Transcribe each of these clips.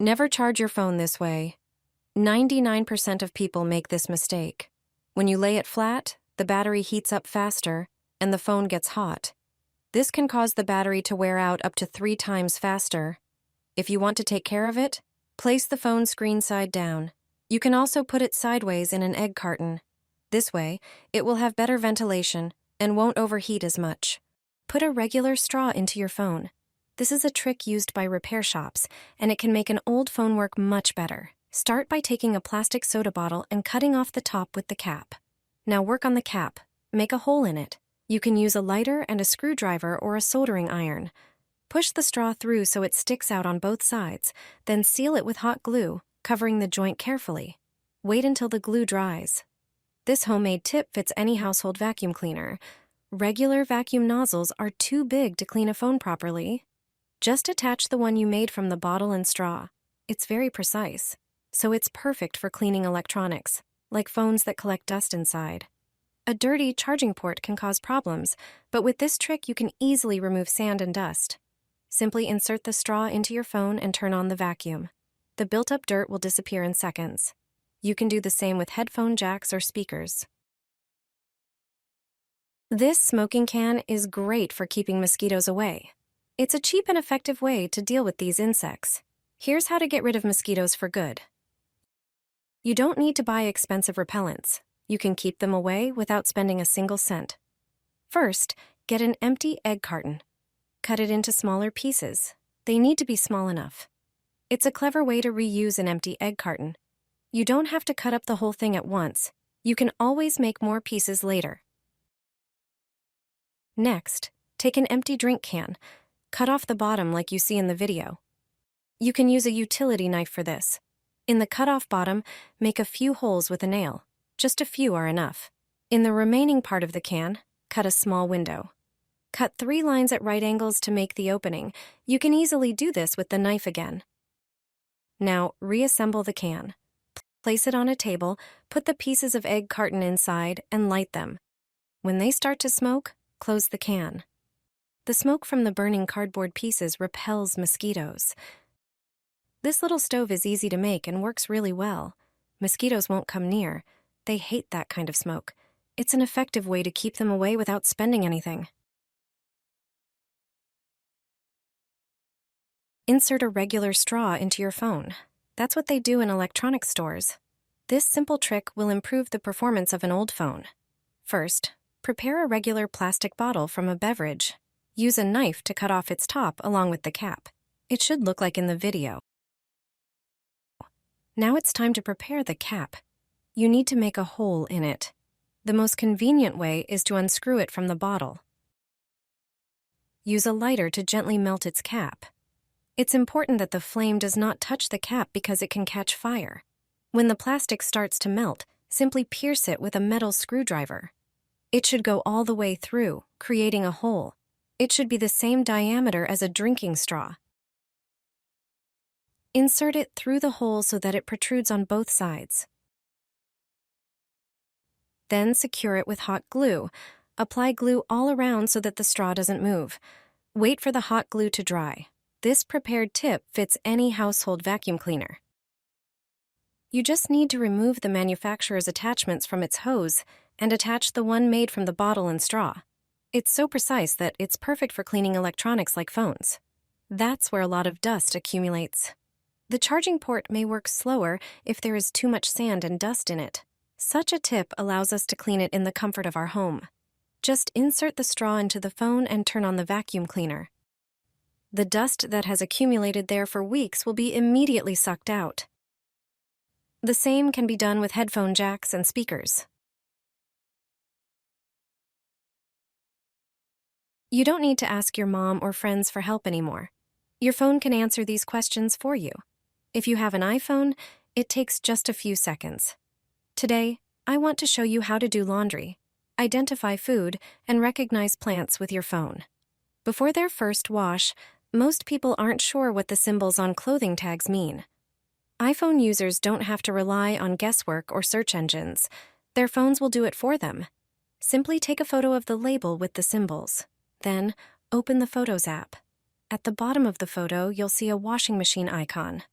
Never charge your phone this way. 99% of people make this mistake. When you lay it flat, the battery heats up faster, and the phone gets hot. This can cause the battery to wear out up to 3 times faster. If you want to take care of it, place the phone screen side down. You can also put it sideways in an egg carton. This way, it will have better ventilation and won't overheat as much. Put a regular straw into your phone. This is a trick used by repair shops, and it can make an old phone work much better. Start by taking a plastic soda bottle and cutting off the top with the cap. Now work on the cap. Make a hole in it. You can use a lighter and a screwdriver or a soldering iron. Push the straw through so it sticks out on both sides, then seal it with hot glue, covering the joint carefully. Wait until the glue dries. This homemade tip fits any household vacuum cleaner. Regular vacuum nozzles are too big to clean a phone properly. Just attach the one you made from the bottle and straw. It's very precise, so it's perfect for cleaning electronics, like phones that collect dust inside. A dirty charging port can cause problems, but with this trick you can easily remove sand and dust. Simply insert the straw into your phone and turn on the vacuum. The built-up dirt will disappear in seconds. You can do the same with headphone jacks or speakers. This smoking can is great for keeping mosquitoes away. It's a cheap and effective way to deal with these insects. Here's how to get rid of mosquitoes for good. You don't need to buy expensive repellents. You can keep them away without spending a single cent. First, get an empty egg carton. Cut it into smaller pieces. They need to be small enough. It's a clever way to reuse an empty egg carton. You don't have to cut up the whole thing at once. You can always make more pieces later. Next, take an empty drink can. Cut off the bottom like you see in the video. You can use a utility knife for this. In the cut-off bottom, make a few holes with a nail. Just a few are enough. In the remaining part of the can, cut a small window. Cut 3 lines at right angles to make the opening. You can easily do this with the knife again. Now, reassemble the can. Place it on a table, put the pieces of egg carton inside, and light them. When they start to smoke, close the can. The smoke from the burning cardboard pieces repels mosquitoes. This little stove is easy to make and works really well. Mosquitoes won't come near. They hate that kind of smoke. It's an effective way to keep them away without spending anything. Insert a regular straw into your phone. That's what they do in electronics stores. This simple trick will improve the performance of an old phone. First, prepare a regular plastic bottle from a beverage. Use a knife to cut off its top along with the cap. It should look like in the video. Now it's time to prepare the cap. You need to make a hole in it. The most convenient way is to unscrew it from the bottle. Use a lighter to gently melt its cap. It's important that the flame does not touch the cap because it can catch fire. When the plastic starts to melt, simply pierce it with a metal screwdriver. It should go all the way through, creating a hole. It should be the same diameter as a drinking straw. Insert it through the hole so that it protrudes on both sides. Then secure it with hot glue. Apply glue all around so that the straw doesn't move. Wait for the hot glue to dry. This prepared tip fits any household vacuum cleaner. You just need to remove the manufacturer's attachments from its hose and attach the one made from the bottle and straw. It's so precise that it's perfect for cleaning electronics like phones. That's where a lot of dust accumulates. The charging port may work slower if there is too much sand and dust in it. Such a tip allows us to clean it in the comfort of our home. Just insert the straw into the phone and turn on the vacuum cleaner. The dust that has accumulated there for weeks will be immediately sucked out. The same can be done with headphone jacks and speakers. You don't need to ask your mom or friends for help anymore. Your phone can answer these questions for you. If you have an iPhone, it takes just a few seconds. Today, I want to show you how to do laundry, identify food, and recognize plants with your phone. Before their first wash, most people aren't sure what the symbols on clothing tags mean. iPhone users don't have to rely on guesswork or search engines. Their phones will do it for them. Simply take a photo of the label with the symbols. Then, open the Photos app. At the bottom of the photo, you'll see a washing machine icon.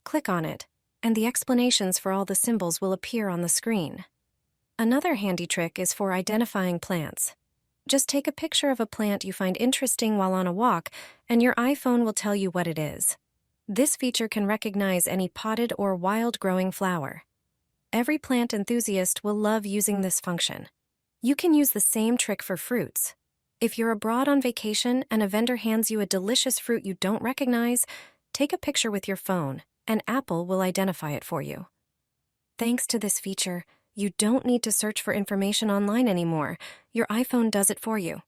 Click on it, and the explanations for all the symbols will appear on the screen. Another handy trick is for identifying plants. Just take a picture of a plant you find interesting while on a walk, and your iPhone will tell you what it is. This feature can recognize any potted or wild-growing flower. Every plant enthusiast will love using this function. You can use the same trick for fruits. If you're abroad on vacation and a vendor hands you a delicious fruit you don't recognize, take a picture with your phone, and Apple will identify it for you. Thanks to this feature, you don't need to search for information online anymore. Your iPhone does it for you.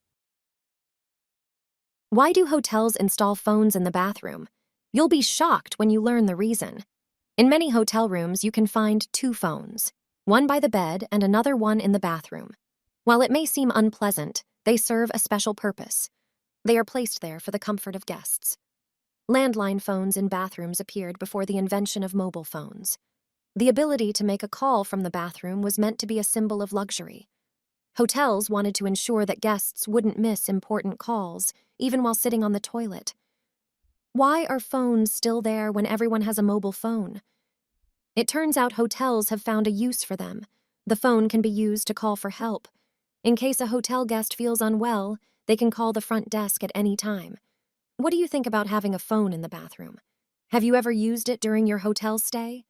Why do hotels install phones in the bathroom? You'll be shocked when you learn the reason. In many hotel rooms, you can find 2 phones, one by the bed and another one in the bathroom. While it may seem unpleasant, they serve a special purpose. They are placed there for the comfort of guests. Landline phones in bathrooms appeared before the invention of mobile phones. The ability to make a call from the bathroom was meant to be a symbol of luxury. Hotels wanted to ensure that guests wouldn't miss important calls, even while sitting on the toilet. Why are phones still there when everyone has a mobile phone? It turns out hotels have found a use for them. The phone can be used to call for help. In case a hotel guest feels unwell, they can call the front desk at any time. What do you think about having a phone in the bathroom? Have you ever used it during your hotel stay?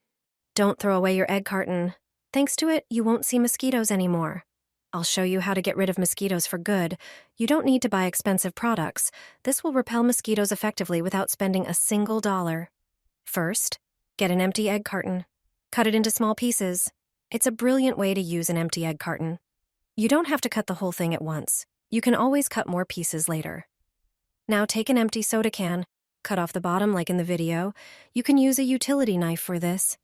Don't throw away your egg carton. Thanks to it, you won't see mosquitoes anymore. I'll show you how to get rid of mosquitoes for good. You don't need to buy expensive products. This will repel mosquitoes effectively without spending a single dollar. First, get an empty egg carton. Cut it into small pieces. It's a brilliant way to use an empty egg carton. You don't have to cut the whole thing at once. You can always cut more pieces later. Now take an empty soda can, cut off the bottom like in the video. You can use a utility knife for this.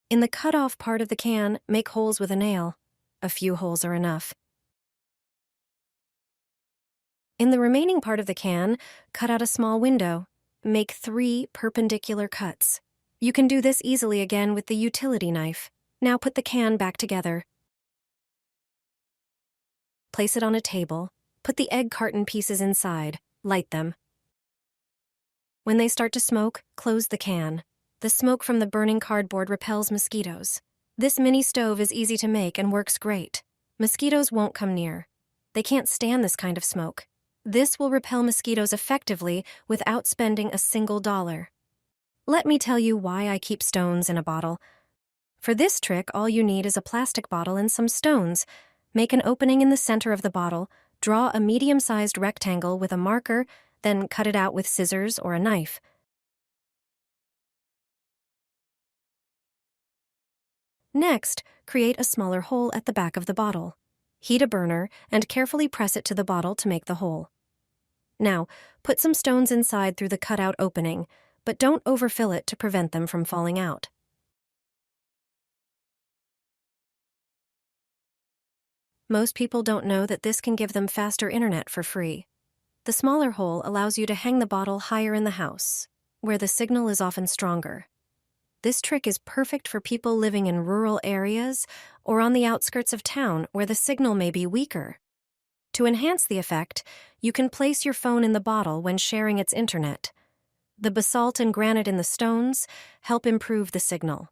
In the cut-off part of the can, make holes with a nail. A few holes are enough. In the remaining part of the can, cut out a small window. Make 3 perpendicular cuts. You can do this easily again with the utility knife. Now put the can back together. Place it on a table. Put the egg carton pieces inside. Light them. When they start to smoke, close the can. The smoke from the burning cardboard repels mosquitoes. This mini stove is easy to make and works great. Mosquitoes won't come near. They can't stand this kind of smoke. This will repel mosquitoes effectively without spending a single dollar. Let me tell you why I keep stones in a bottle. For this trick, all you need is a plastic bottle and some stones. Make an opening in the center of the bottle, draw a medium-sized rectangle with a marker, then cut it out with scissors or a knife. Next, create a smaller hole at the back of the bottle. Heat a burner and carefully press it to the bottle to make the hole. Now, put some stones inside through the cutout opening, but don't overfill it to prevent them from falling out. Most people don't know that this can give them faster internet for free. The smaller hole allows you to hang the bottle higher in the house, where the signal is often stronger. This trick is perfect for people living in rural areas or on the outskirts of town where the signal may be weaker. To enhance the effect, you can place your phone in the bottle when sharing its internet. The basalt and granite in the stones help improve the signal.